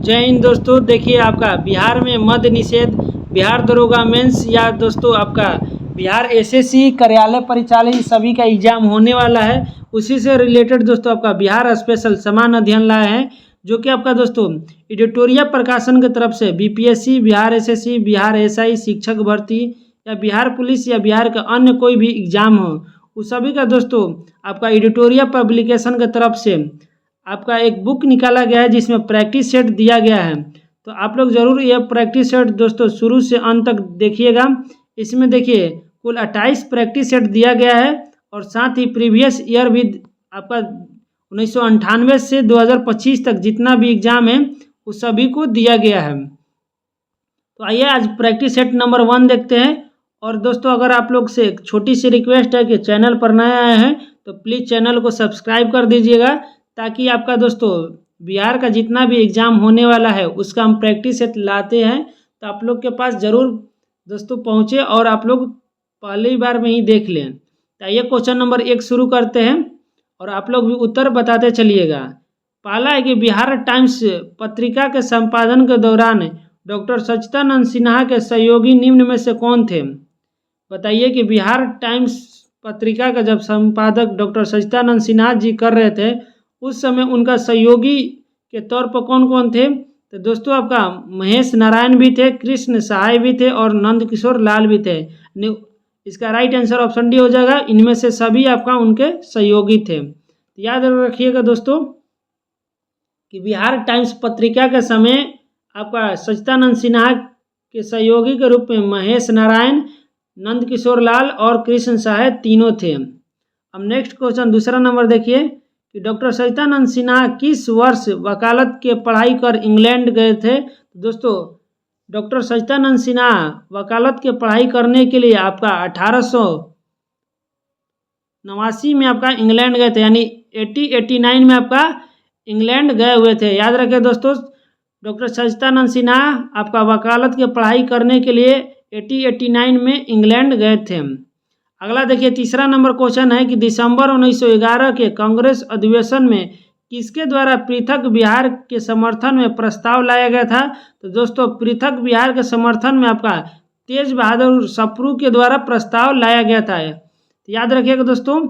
जय हिंद दोस्तों। देखिए आपका बिहार में मद्य निषेध, बिहार दरोगा मेंस या दोस्तों आपका बिहार एसएससी कार्यालय परिचालन सभी का एग्जाम होने वाला है। उसी से रिलेटेड दोस्तों आपका बिहार स्पेशल समान अध्ययन लाए हैं, जो कि आपका दोस्तों एडिटोरियल प्रकाशन की तरफ से BPSC, Bihar SSC, Bihar SI, शिक्षक भर्ती या बिहार पुलिस या बिहार का अन्य कोई भी एग्जाम हो, उस सभी का दोस्तों आपका एडिटोरियल पब्लिकेशन की तरफ से आपका एक बुक निकाला गया है, जिसमें प्रैक्टिस सेट दिया गया है। तो आप लोग ज़रूर यह प्रैक्टिस सेट दोस्तों शुरू से अंत तक देखिएगा। इसमें देखिए कुल 28 प्रैक्टिस सेट दिया गया है और साथ ही प्रीवियस ईयर भी आपका 1998 से 2025 तक जितना भी एग्जाम है उस सभी को दिया गया है। तो आइए आज प्रैक्टिस सेट नंबर 1 देखते हैं। और दोस्तों अगर आप लोग से एक छोटी सी रिक्वेस्ट है कि चैनल पर नए आए हैं तो प्लीज़ चैनल को सब्सक्राइब कर दीजिएगा, ताकि आपका दोस्तों बिहार का जितना भी एग्ज़ाम होने वाला है उसका हम प्रैक्टिस सेट लाते हैं तो आप लोग के पास ज़रूर दोस्तों पहुँचे और आप लोग पहली बार में ही देख लें। तो ये क्वेश्चन नंबर 1 शुरू करते हैं और आप लोग भी उत्तर बताते चलिएगा। पहला है कि बिहार टाइम्स पत्रिका के संपादन के दौरान डॉक्टर सच्चिदानंद सिन्हा के सहयोगी निम्न में से कौन थे। बताइए कि बिहार टाइम्स पत्रिका का जब संपादक डॉक्टर सच्चिदानंद सिन्हा जी कर रहे थे उस समय उनका सहयोगी के तौर पर कौन कौन थे। तो दोस्तों आपका महेश नारायण भी थे, कृष्ण सहाय भी थे और नंद किशोर लाल भी थे। इसका राइट आंसर ऑप्शन डी हो जाएगा। इनमें से सभी आपका उनके सहयोगी थे। तो याद रखिएगा दोस्तों कि बिहार टाइम्स पत्रिका के समय आपका सच्चिदानंद सिन्हा के सहयोगी के रूप में महेश नारायण, नंद किशोर लाल और कृष्ण सहाय तीनों थे। अब नेक्स्ट क्वेश्चन दूसरा नंबर देखिए कि डॉक्टर सच्चिदानंद सिन्हा किस वर्ष वकालत के पढ़ाई कर इंग्लैंड गए थे। दोस्तों डॉक्टर सच्चिदानंद सिन्हा वकालत के पढ़ाई करने के लिए आपका 1889 में आपका इंग्लैंड गए थे, यानी 1889 में आपका इंग्लैंड गए हुए थे। याद रखें दोस्तों डॉक्टर सच्चिदानंद सिन्हा आपका वकालत की पढ़ाई करने के लिए 1889 में इंग्लैंड गए थे। अगला देखिए तीसरा नंबर क्वेश्चन है कि दिसंबर 1911 के कांग्रेस अधिवेशन में किसके द्वारा पृथक बिहार के समर्थन में प्रस्ताव लाया गया था। तो दोस्तों पृथक बिहार के समर्थन में आपका तेज बहादुर सप्रू के द्वारा प्रस्ताव लाया गया था। तो याद रखिएगा दोस्तों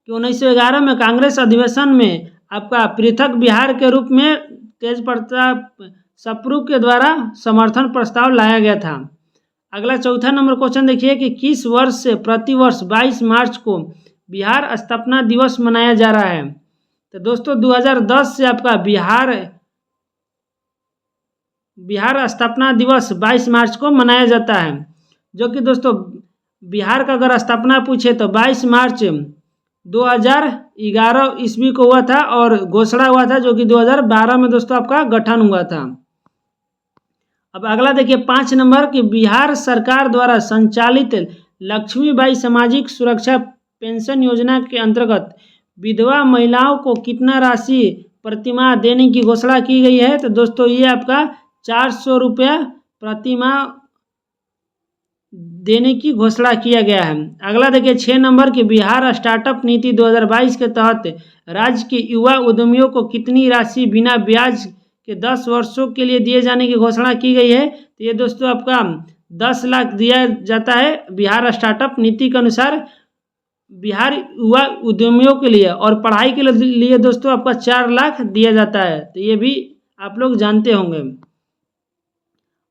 कि 1911 में कांग्रेस अधिवेशन में आपका पृथक बिहार के रूप में तेज प्रताप सप्रू के द्वारा समर्थन प्रस्ताव लाया गया था। अगला चौथा नंबर क्वेश्चन देखिए कि किस वर्ष से प्रतिवर्ष 22 मार्च को बिहार स्थापना दिवस मनाया जा रहा है। तो दोस्तों 2010 से आपका बिहार स्थापना दिवस 22 मार्च को मनाया जाता है, जो कि दोस्तों बिहार का अगर स्थापना पूछे तो 22 मार्च 2011 ईस्वी को हुआ था और घोषणा हुआ था, जो कि 2012 में दोस्तों आपका गठन हुआ था। अब अगला देखिए 5 नंबर कि बिहार सरकार द्वारा संचालित लक्ष्मीबाई सामाजिक सुरक्षा पेंशन योजना के अंतर्गत विधवा महिलाओं को कितना राशि प्रतिमाह देने की घोषणा की गई है। तो दोस्तों ये आपका 400 रुपया प्रतिमाह देने की घोषणा किया गया है। अगला देखिए 6 नंबर कि बिहार स्टार्टअप नीति 2022 के तहत राज्य के युवा उद्यमियों को कितनी राशि बिना ब्याज के 10 वर्षों के लिए दिए जाने की घोषणा की गई है। तो ये दोस्तों आपका 10 लाख दिया जाता है बिहार स्टार्टअप नीति के अनुसार बिहार युवा उद्यमियों के लिए, और पढ़ाई के लिए दोस्तों आपका 4 लाख दिया जाता है। तो ये भी आप लोग जानते होंगे।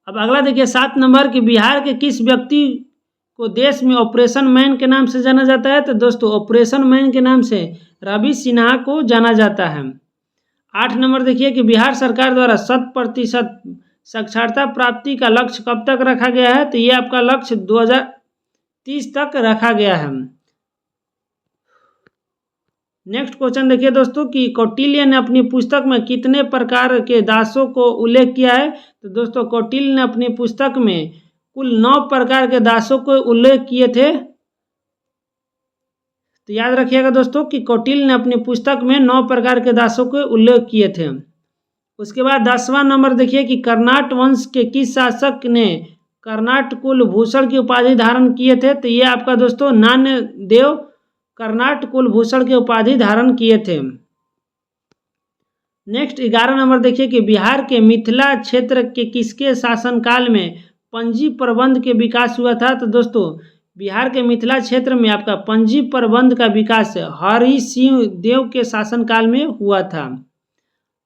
अब अगला देखिए 7 नंबर कि बिहार के किस व्यक्ति को देश में ऑपरेशन मैन के नाम से जाना जाता है। तो दोस्तों ऑपरेशन मैन के नाम से रवि सिन्हा को जाना जाता है। 8 नंबर देखिए कि बिहार सरकार द्वारा 100% साक्षरता प्राप्ति का लक्ष्य कब तक रखा गया है। तो ये आपका लक्ष्य 2030 तक रखा गया है। नेक्स्ट क्वेश्चन देखिए दोस्तों कि कौटिल्य ने अपनी पुस्तक में कितने प्रकार के दासों को उल्लेख किया है। तो दोस्तों कौटिल्य ने अपनी पुस्तक में कुल 9 प्रकार के दासों को उल्लेख किए थे। तो याद रखिएगा दोस्तों कि कौटिल्य ने अपनी पुस्तक में 9 प्रकार के दासों को उल्लेख किए थे। उसके बाद 10वां नंबर देखिए कि कर्नाट वंश के किस शासक ने कर्नाट कुलभूषण की उपाधि धारण किए थे। तो ये आपका दोस्तों नान्यदेव कर्नाट कुलभूषण की उपाधि धारण किए थे। नेक्स्ट 11 नंबर देखिए कि बिहार के मिथिला क्षेत्र के किसके शासनकाल में पंजी प्रबंध के विकास हुआ था। तो दोस्तों बिहार के मिथिला क्षेत्र में आपका पंजी प्रबंध का विकास हरि सिंह देव के शासनकाल में हुआ था।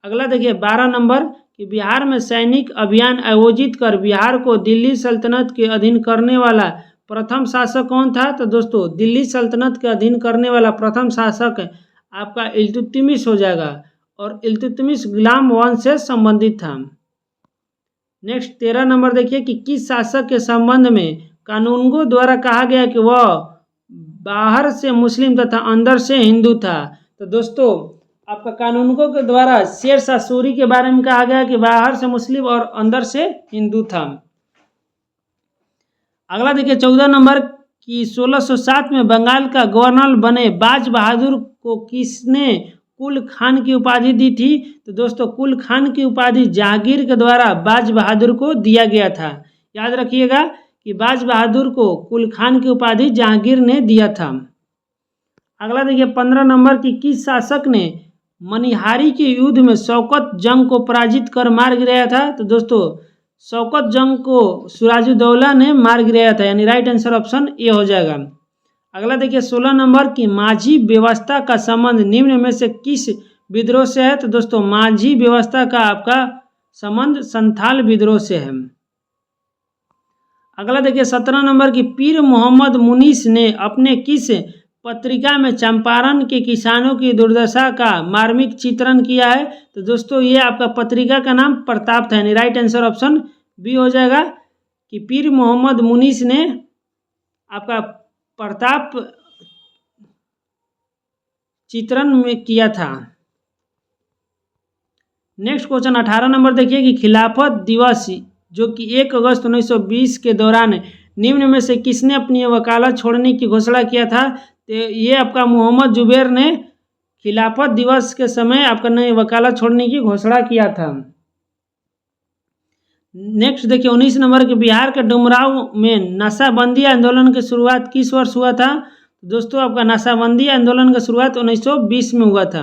अगला देखिए 12 नंबर कि बिहार में सैनिक अभियान आयोजित कर बिहार को दिल्ली सल्तनत के अधीन करने वाला प्रथम शासक कौन था। तो दोस्तों दिल्ली सल्तनत के अधीन करने वाला प्रथम शासक आपका इल्तुतमिश हो जाएगा और इल्तुतमिश गुलाम वंश से संबंधित था। नेक्स्ट 13 नंबर देखिए कि किस शासक के संबंध में कानूनगो द्वारा कहा गया कि वह बाहर से मुस्लिम तथा अंदर से हिंदू था। तो दोस्तों आपका कानूनगो के द्वारा शेरशाह सूरी के बारे में कहा गया कि बाहर से मुस्लिम और अंदर से हिंदू था। अगला देखिए 14 नंबर कि 1607 में बंगाल का गवर्नर बने बाज बहादुर को किसने कुल खान की उपाधि दी थी। तो दोस्तों कुल खान की उपाधि जहांगीर के द्वारा बाज बहादुर को दिया गया था। याद रखिएगा कि बाज बहादुर को कुल खान की उपाधि जहांगीर ने दिया था। अगला देखिए 15 नंबर की किस शासक ने मनिहारी के युद्ध में शौकत जंग को पराजित कर मार गिराया था। तो दोस्तों शौकत जंग को सिराजुद्दौला ने मार गिराया था, यानी राइट आंसर ऑप्शन ए हो जाएगा। अगला देखिए 16 नंबर की माझी व्यवस्था का संबंध निम्न में से किस विद्रोह से है। तो दोस्तों माझी व्यवस्था का आपका संबंध संथाल विद्रोह से है। अगला देखिए 17 नंबर की पीर मोहम्मद मुनीस ने अपने किस पत्रिका में चंपारण के किसानों की दुर्दशा का मार्मिक चित्रण किया है। तो दोस्तों ये आपका पत्रिका का नाम प्रताप था, यानी राइट आंसर ऑप्शन बी हो जाएगा कि पीर मोहम्मद मुनीस ने आपका प्रताप चित्रण में किया था। नेक्स्ट क्वेश्चन 18 नंबर देखिए कि खिलाफत दिवस जो कि 1 अगस्त 1920 के दौरान निम्न में से किसने अपनी वकालत छोड़ने की घोषणा किया था। तो ये आपका मोहम्मद जुबैर ने खिलाफत दिवस के समय आपका नई वकालत छोड़ने की घोषणा किया था। नेक्स्ट देखिए 19 नंबर के बिहार के डुमराव में नशाबंदी आंदोलन की शुरुआत किस वर्ष हुआ था। दोस्तों आपका नशाबंदी आंदोलन का शुरुआत 1920 में हुआ था।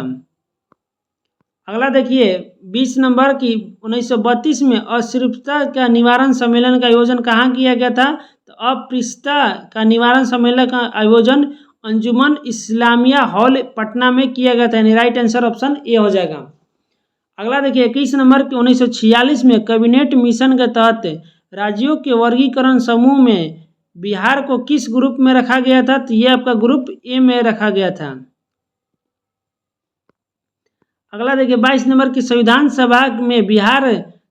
अगला देखिए 20 नंबर की 1932 में अस्पृश्यता का निवारण सम्मेलन का आयोजन कहाँ किया गया था। तो अस्पृश्यता का निवारण सम्मेलन का आयोजन अंजुमन इस्लामिया हॉल पटना में किया गया था, यानी राइट आंसर ऑप्शन ए हो जाएगा। अगला देखिए 21 नंबर के 1946 में कैबिनेट मिशन के तहत राज्यों के वर्गीकरण समूह में बिहार को किस ग्रुप में रखा गया था। तो ये आपका ग्रुप ए में रखा गया था। अगला देखिए 22 नंबर की संविधान सभा में बिहार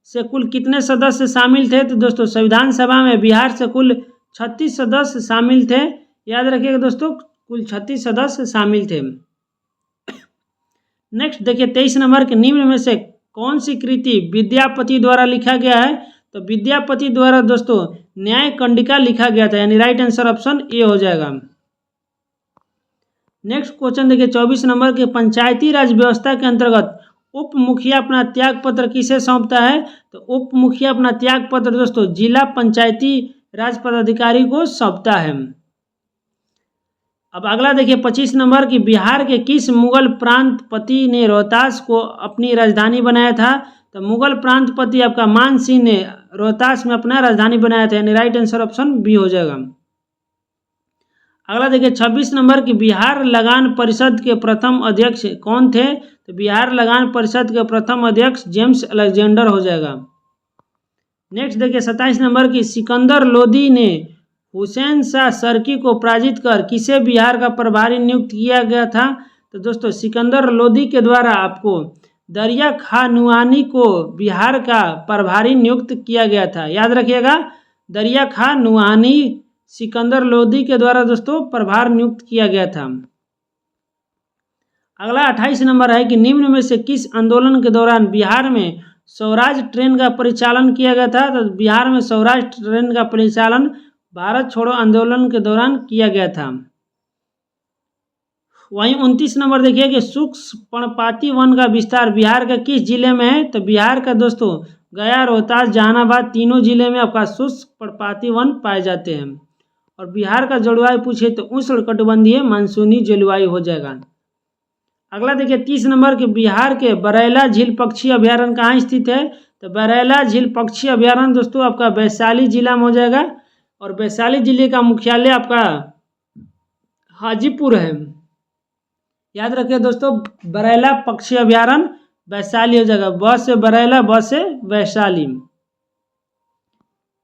से कुल कितने सदस्य शामिल थे। तो दोस्तों संविधान सभा में बिहार से कुल 36 सदस्य शामिल थे। याद रखिएगा दोस्तों कुल 36 सदस्य शामिल थे। नेक्स्ट देखिए 23 नंबर के निम्न में से कौन सी कृति विद्यापति द्वारा लिखा गया है। तो विद्यापति द्वारा दोस्तों न्याय कंडिका लिखा गया था, यानी राइट आंसर ऑप्शन ए हो जाएगा। नेक्स्ट क्वेश्चन देखिए 24 नंबर के पंचायती राज व्यवस्था के अंतर्गत उप मुखिया अपना त्याग पत्र किसे सौंपता है। तो उप मुखिया अपना त्याग पत्र दोस्तों जिला पंचायती राज पदाधिकारी को सौंपता है। अब अगला देखिए 25 नंबर की बिहार के किस मुगल प्रांतपति ने रोहतास को अपनी राजधानी बनाया था। तो मुगल प्रांतपति आपका मान सिंह ने रोहतास में अपना राजधानी बनाया था, यानी राइट आंसर ऑप्शन बी हो जाएगा। अगला देखिए 26 नंबर की बिहार लगान परिषद के प्रथम अध्यक्ष कौन थे। तो बिहार लगान परिषद के प्रथम अध्यक्ष जेम्स अलेक्जेंडर हो जाएगा। नेक्स्ट देखिए 27 नंबर की सिकंदर लोदी ने हुसैन शाह सरकी को पराजित कर किसे बिहार का प्रभारी नियुक्त किया गया था। तो दोस्तों सिकंदर लोदी के द्वारा आपको दरिया खां नुआनी को बिहार का प्रभारी नियुक्त किया गया था। याद रखिएगा दरिया खां नुआनी सिकंदर लोदी के द्वारा दोस्तों प्रभार नियुक्त किया गया था। अगला 28 नंबर है कि निम्न में से किस आंदोलन के दौरान बिहार में स्वराज ट्रेन का परिचालन किया गया था। तो बिहार में स्वराज ट्रेन का परिचालन भारत छोड़ो आंदोलन के दौरान किया गया था। वहीं 29 नंबर देखिए कि शुष्क पर्णपाती वन का विस्तार बिहार के किस जिले में है। तो बिहार का दोस्तों गया, रोहतास, जहानाबाद तीनों जिले में आपका शुष्क पर्णपाती वन पाए जाते हैं। और बिहार का जलवायु पूछे तो उष्णकटिबंधीय मानसूनी जलवायु हो जाएगा। अगला देखिए 30 नंबर के बिहार के बरैला झील पक्षी अभ्यारण्य कहाँ स्थित है? तो बरैला झील पक्षी अभ्यारण्य दोस्तों आपका वैशाली जिला में हो जाएगा, और वैशाली जिले का मुख्यालय आपका हाजीपुर है। याद रखिए दोस्तों, बरैला पक्षी अभ्यारण्य वैशाली हो जाएगा, बस से बरैला, बस से वैशाली।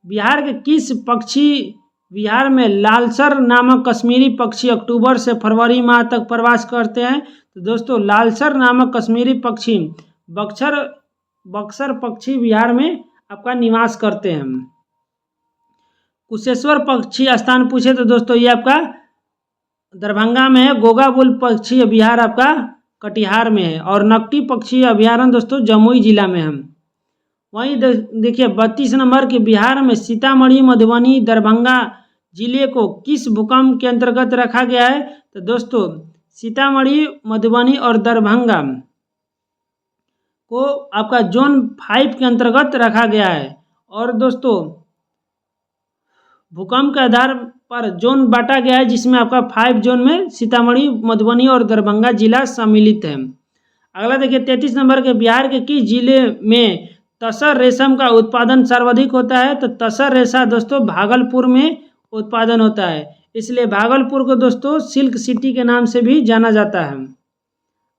बिहार के किस पक्षी बिहार में लालसर नामक कश्मीरी पक्षी अक्टूबर से फरवरी माह तक प्रवास करते हैं? तो दोस्तों लालसर नामक कश्मीरी पक्षी बक्सर पक्षी बिहार में आपका निवास करते हैं। कुशेश्वर पक्षी स्थान पूछे तो दोस्तों ये आपका दरभंगा में है। गोगाबुल पक्षी बिहार आपका कटिहार में है, और नकटी पक्षी अभ्यारण्य दोस्तों जमुई जिला में है। वहीं देखिए 32 नंबर के बिहार में सीतामढ़ी, मधुबनी, दरभंगा जिले को किस भूखंड के अंतर्गत रखा गया है? तो दोस्तों सीतामढ़ी, मधुबनी और दरभंगा को आपका जोन 5 के अंतर्गत रखा गया है। और दोस्तों भूकंप के आधार पर जोन बांटा गया है, जिसमें आपका 5 जोन में सीतामढ़ी, मधुबनी और दरभंगा जिला सम्मिलित है। अगला देखिए 33 नंबर के बिहार के किस जिले में तसर रेशम का उत्पादन सर्वाधिक होता है? तो तसर रेशा दोस्तों भागलपुर में उत्पादन होता है, इसलिए भागलपुर को दोस्तों सिल्क सिटी के नाम से भी जाना जाता है।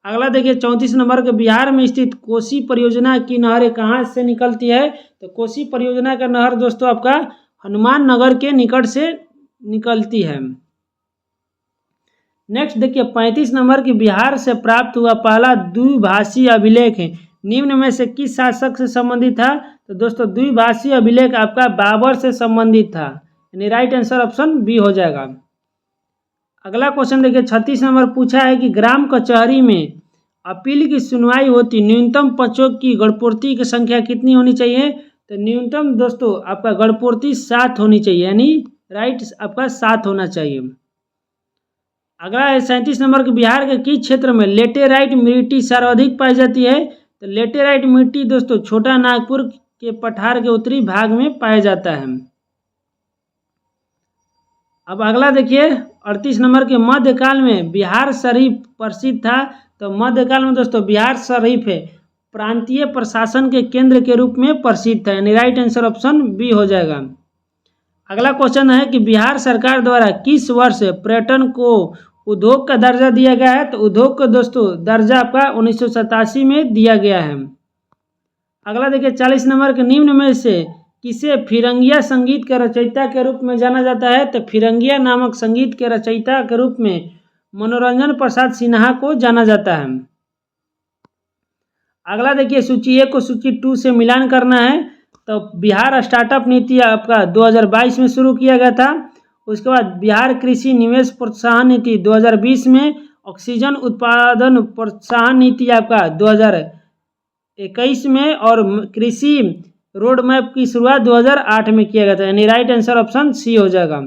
अगला देखिए 34 नंबर के बिहार में स्थित कोसी परियोजना की नहरें कहाँ से निकलती है? तो कोसी परियोजना का नहर दोस्तों आपका हनुमान नगर के निकट से निकलती है। नेक्स्ट देखिए 35 नंबर की बिहार से प्राप्त हुआ पहला द्विभाषी अभिलेख है, निम्न में से किस शासक से संबंधित था? तो दोस्तों द्विभाषी अभिलेख आपका बाबर से संबंधित था, यानी राइट आंसर ऑप्शन बी हो जाएगा। अगला क्वेश्चन देखिए 36 नंबर पूछा है कि ग्राम कचहरी में अपील की सुनवाई होती न्यूनतम पक्षों की गणपूर्ति की संख्या कितनी होनी चाहिए? तो न्यूनतम दोस्तों आपका गणपूर्ति 7 होनी चाहिए, यानी राइट आपका 7 होना चाहिए। अगला है 37 नंबर के बिहार के किस क्षेत्र में लेटेराइट मिट्टी सर्वाधिक पाई जाती है? तो लेटेराइट मिट्टी दोस्तों छोटा नागपुर के पठार के उत्तरी भाग में पाया जाता है। अब अगला देखिए 38 नंबर के मध्यकाल में बिहार शरीफ प्रसिद्ध था। तो मध्यकाल में दोस्तों बिहार शरीफ है प्रांतीय प्रशासन के केंद्र के रूप में प्रसिद्ध है, यानी राइट आंसर ऑप्शन बी हो जाएगा। अगला क्वेश्चन है कि बिहार सरकार द्वारा किस वर्ष पर्यटन को उद्योग का दर्जा दिया गया है? तो उद्योग को दोस्तों दर्जा आपका 1987 में दिया गया है। अगला देखिए 40 नंबर के निम्न में से किसे फिरंगिया संगीत के रचयिता के रूप में जाना जाता है? तो फिरंगिया नामक संगीत के रचयिता के रूप में मनोरंजन प्रसाद सिन्हा को जाना जाता है। अगला देखिए सूची 1 को सूची 2 से मिलान करना है। तो बिहार स्टार्टअप नीति आपका 2022 में शुरू किया गया था। उसके बाद बिहार कृषि निवेश प्रोत्साहन नीति 2020 में, ऑक्सीजन उत्पादन प्रोत्साहन नीति आपका 2021 में, और कृषि रोड मैप की शुरुआत 2008 में किया गया था, यानी राइट आंसर ऑप्शन सी हो जाएगा।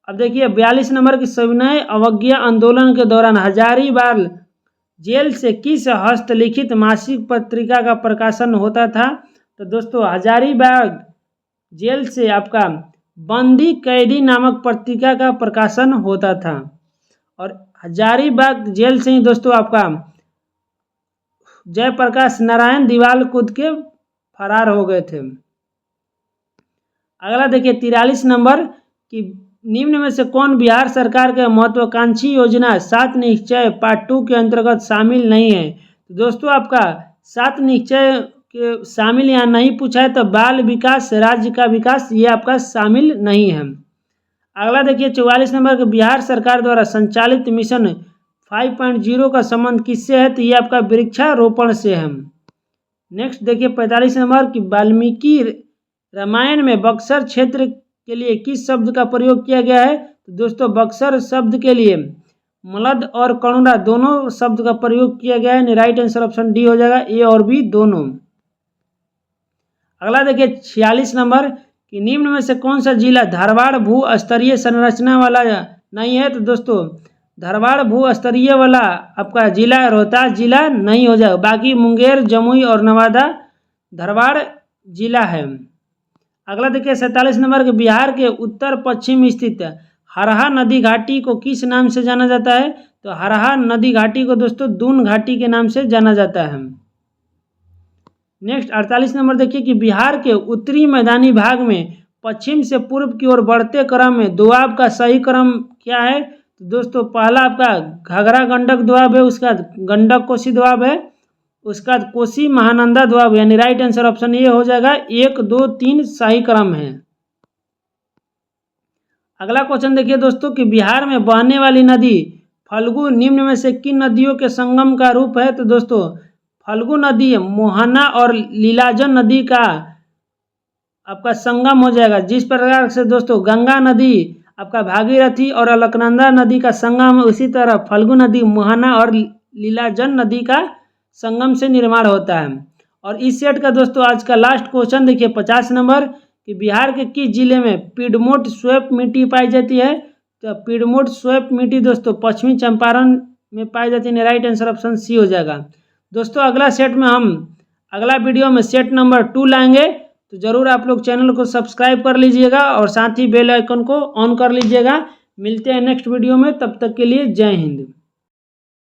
अब देखिए 42 नंबर की सविनय अवज्ञा आंदोलन के दौरान हजारीबाग जेल से किस हस्तलिखित मासिक पत्रिका का प्रकाशन होता था? तो दोस्तों हजारीबाग जेल से आपका बंदी कैदी नामक पत्रिका का प्रकाशन होता था, और हजारीबाग जेल से ही दोस्तों आपका जयप्रकाश नारायण दीवाल कूद के फरार हो गए थे। अगला देखिए 43 नंबर की निम्न में से कौन बिहार सरकार के महत्वाकांक्षी योजना 7 निश्चय पार्ट 2 के अंतर्गत शामिल नहीं है? तो दोस्तों आपका 7 निश्चय के शामिल यहाँ नहीं पूछा है, तो बाल विकास, राज्य का विकास, ये आपका शामिल नहीं है। अगला देखिए 44 नंबर के बिहार सरकार द्वारा संचालित मिशन 5.0 का संबंध किससे है? तो ये आपका वृक्षारोपण से है। नेक्स्ट देखिए 45 नंबर की वाल्मीकि रामायण में बक्सर क्षेत्र के लिए किस शब्द का प्रयोग किया गया है? तो दोस्तों बक्सर शब्द के लिए मलद और कणुरा दोनों शब्द का प्रयोग किया गया है, राइट आंसर ऑप्शन डी हो जाएगा, ए और बी दोनों। अगला देखिए 46 नंबर कि निम्न में से कौन सा जिला धारवाड़ भू स्तरीय संरचना वाला नहीं है? तो दोस्तों धारवाड़ भू स्तरीय वाला आपका जिला रोहतास जिला नहीं हो जाएगा, बाकी मुंगेर, जमुई और नवादा धारवाड़ जिला है। अगला देखिए 47 नंबर के बिहार के उत्तर पश्चिम स्थित हरहा नदी घाटी को किस नाम से जाना जाता है? तो हरहा नदी घाटी को दोस्तों दून घाटी के नाम से जाना जाता है। नेक्स्ट 48 नंबर देखिए कि बिहार के उत्तरी मैदानी भाग में पश्चिम से पूर्व की ओर बढ़ते क्रम में दोआब का सही क्रम क्या है? तो दोस्तों पहला आपका घाघरा गंडक दोआब है, उसका गंडक कोसी दोआब है, उसका कोसी महानंदा दोआब, यानी राइट आंसर ऑप्शन ये हो जाएगा 1 2 3 सही क्रम है। अगला क्वेश्चन देखिए दोस्तों कि बिहार में बहने वाली नदी फल्गु निम्न में से किन नदियों के संगम का रूप है? तो दोस्तों फल्गु नदी मोहना और लीलाजन नदी का आपका संगम हो जाएगा। जिस प्रकार से दोस्तों गंगा नदी आपका भागीरथी और अलकनंदा नदी का संगम है, उसी तरह फल्गु नदी मोहना और लीलाजन नदी का संगम से निर्माण होता है। और इस सेट का दोस्तों आज का लास्ट क्वेश्चन देखिए 50 नंबर कि बिहार के किस जिले में पीडमोट स्वेप मिट्टी पाई जाती है? तो पीडमोट स्वेप मिट्टी दोस्तों पश्चिमी चंपारण में पाई जाती है। राइट आंसर ऑप्शन सी हो जाएगा। दोस्तों अगला सेट में हम अगला वीडियो में सेट नंबर 2 लाएंगे, तो ज़रूर आप लोग चैनल को सब्सक्राइब कर लीजिएगा और साथ ही बेल आइकन को ऑन कर लीजिएगा। मिलते हैं नेक्स्ट वीडियो में, तब तक के लिए जय हिंद।